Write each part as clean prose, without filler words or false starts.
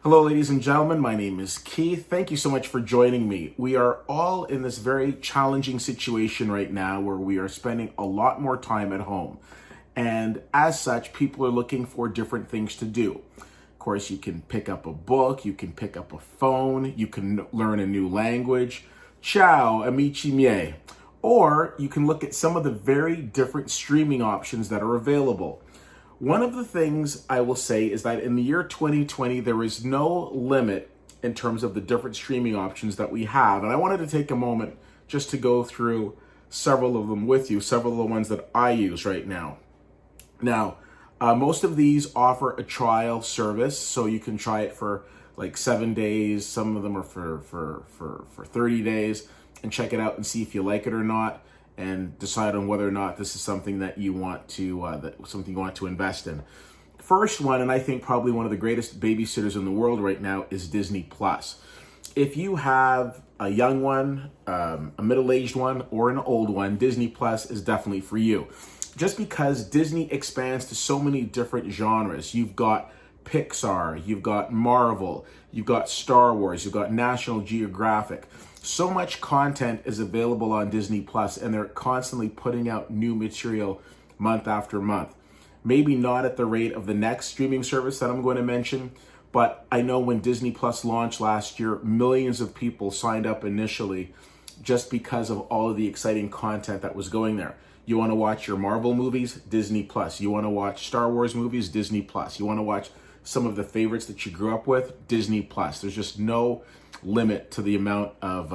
Hello, ladies and gentlemen. My name is Keith. Thank you so much for joining me. We are all in this very challenging situation right now where we are spending a lot more time at home. And as such, people are looking for different things to do. Of course, you can pick up a book, you can pick up a phone, you can learn a new language. Ciao, amici miei. Or you can look at some of the very different streaming options that are available. One of the things I will say is that in the year 2020, there is no limit in terms of the different streaming options that we have. And I wanted to take a moment just to go through several of them with you, several of the ones that I use right now. Now, most of these offer a trial service, so you can try it for like 7 days. Some of them are for 30 days and check it out and see if you like it or not, and decide on whether or not this is something that you want to invest in. First one, and I think probably one of the greatest babysitters in the world right now, is Disney Plus. If you have a young one, a middle-aged one, or an old one, Disney Plus is definitely for you. Just because Disney expands to so many different genres. You've got Pixar, you've got Marvel, you've got Star Wars, you've got National Geographic. So much content is available on Disney Plus, and they're constantly putting out new material month after month. Maybe not at the rate of the next streaming service that I'm going to mention, but I know when Disney Plus launched last year, millions of people signed up initially just because of all of the exciting content that was going there. You want to watch your Marvel movies? Disney Plus. You want to watch Star Wars movies? Disney Plus. You want to watch some of the favorites that you grew up with? Disney Plus. There's just no limit to the amount of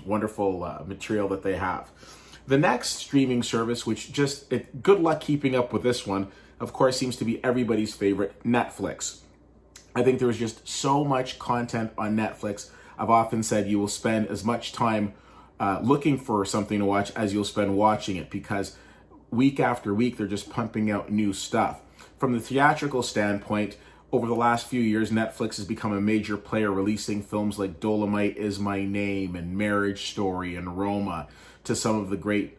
wonderful material that they have. The next streaming service, good luck keeping up with this one, of course, seems to be everybody's favorite, Netflix. I think there is just so much content on Netflix. I've often said you will spend as much time looking for something to watch as you'll spend watching it, because week after week, they're just pumping out new stuff. From the theatrical standpoint, over the last few years, Netflix has become a major player, releasing films like Dolomite Is My Name and Marriage Story and Roma, to some of the great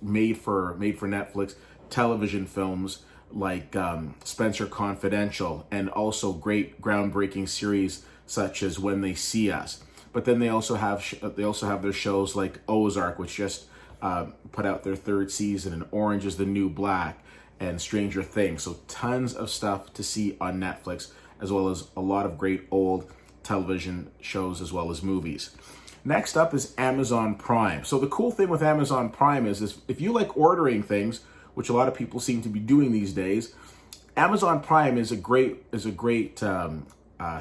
made for Netflix television films like Spencer Confidential, and also great groundbreaking series such as When They See Us. But then they also have their shows like Ozark, which just put out their third season, and Orange Is the New Black, and Stranger Things. So tons of stuff to see on Netflix, as well as a lot of great old television shows as well as movies. Next up is Amazon Prime. So the cool thing with Amazon Prime is if you like ordering things, which a lot of people seem to be doing these days, Amazon Prime is a great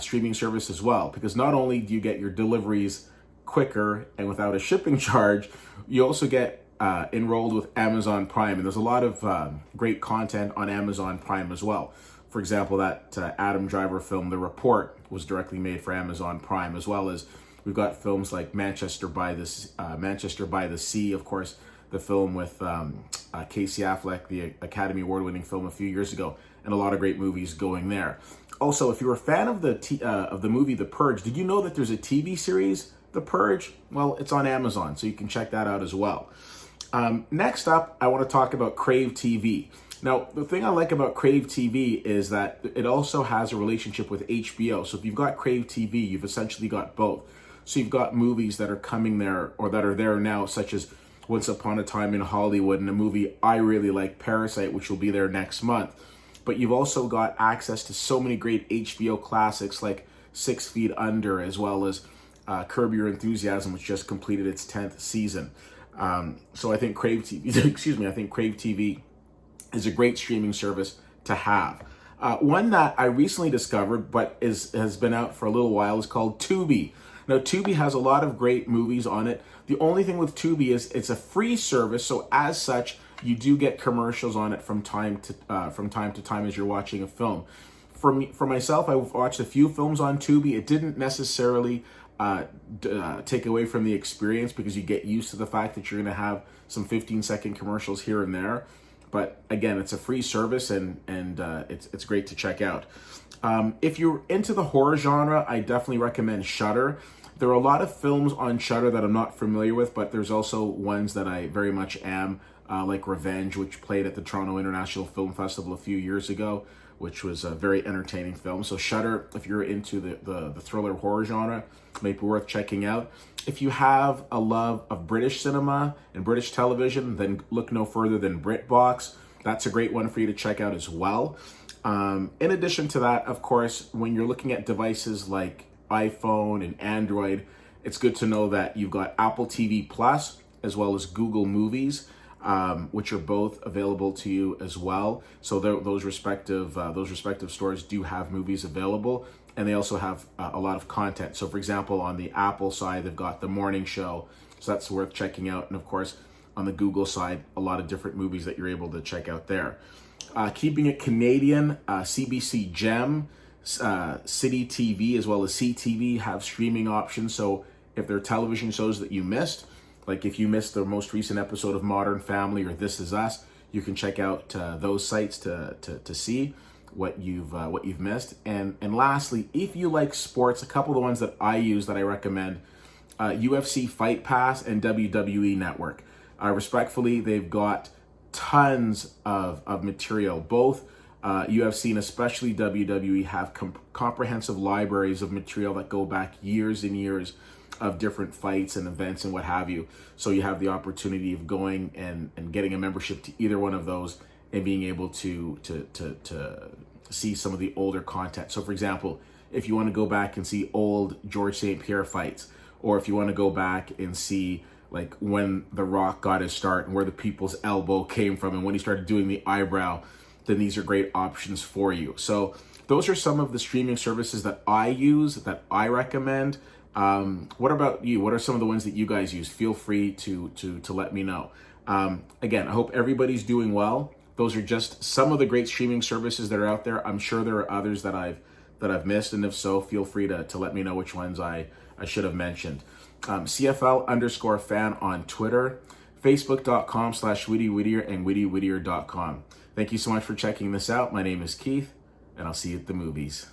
streaming service as well, because not only do you get your deliveries quicker and without a shipping charge, you also get enrolled with Amazon Prime, and there's a lot of great content on Amazon Prime as well. For example, that Adam Driver film, The Report, was directly made for Amazon Prime, as well as we've got films like Manchester by the Sea, of course, the film with Casey Affleck, the Academy Award-winning film a few years ago, and a lot of great movies going there. Also, if you're a fan of the movie The Purge, did you know that there's a TV series, The Purge? Well, it's on Amazon, so you can check that out as well. Next up, I want to talk about Crave TV. Now, the thing I like about Crave TV is that it also has a relationship with HBO. So if you've got Crave TV, you've essentially got both. So you've got movies that are coming there, or that are there now, such as Once Upon a Time in Hollywood, and a movie I really like, Parasite, which will be there next month. But you've also got access to so many great HBO classics like 6 Feet Under, as well as Curb Your Enthusiasm, which just completed its 10th season. So I think Crave TV is a great streaming service to have. One that I recently discovered, but has been out for a little while, is called TOBe. Now, TOBe has a lot of great movies on it. The only thing with TOBe is it's a free service, so as such, you do get commercials on it from time to time as you're watching a film. For myself, I've watched a few films on TOBe. It didn't necessarily take away from the experience, because you get used to the fact that you're going to have some 15-second commercials here and there. But again, it's a free service, and it's great to check out. If you're into the horror genre, I definitely recommend Shudder. There are a lot of films on Shudder that I'm not familiar with, but there's also ones that I very much am, like Revenge, which played at the Toronto International Film Festival a few years ago, which was a very entertaining film. So Shudder, if you're into the thriller horror genre, may be worth checking out. If you have a love of British cinema and British television, then look no further than Brentbox. That's a great one for you to check out as well. In addition to that, of course, when you're looking at devices like iPhone and Android, it's good to know that you've got Apple TV Plus as well as Google Movies, which are both available to you as well. So those respective stores do have movies available, and they also have a lot of content. So for example, on the Apple side, they've got The Morning Show, so that's worth checking out. And of course, on the Google side, a lot of different movies that you're able to check out there. Keeping it Canadian, CBC Gem, City TV, as well as CTV have streaming options. So if there are television shows that you missed, like if you missed the most recent episode of Modern Family or This Is Us, you can check out those sites to see what you've missed. And lastly, if you like sports, a couple of the ones that I use that I recommend, UFC Fight Pass and WWE Network. Respectfully, they've got tons of material. Both UFC and especially WWE have comprehensive libraries of material that go back years and years of different fights and events and what have you. So you have the opportunity of going and getting a membership to either one of those and being able to see some of the older content. So for example, if you want to go back and see old George St. Pierre fights, or if you want to go back and see like when The Rock got his start and where the people's elbow came from and when he started doing the eyebrow, then these are great options for you. So those are some of the streaming services that I use, that I recommend. What about you? What are some of the ones that you guys use? Feel free to let me know. Again, I hope everybody's doing well. Those are just some of the great streaming services that are out there. I'm sure there are others that I've missed, and if so, feel free to let me know which ones I should have mentioned. CFL_fan on Twitter, Facebook.com/WittyWhittier and WittyWhittier.com. Thank you so much for checking this out. My name is Keith, and I'll see you at the movies.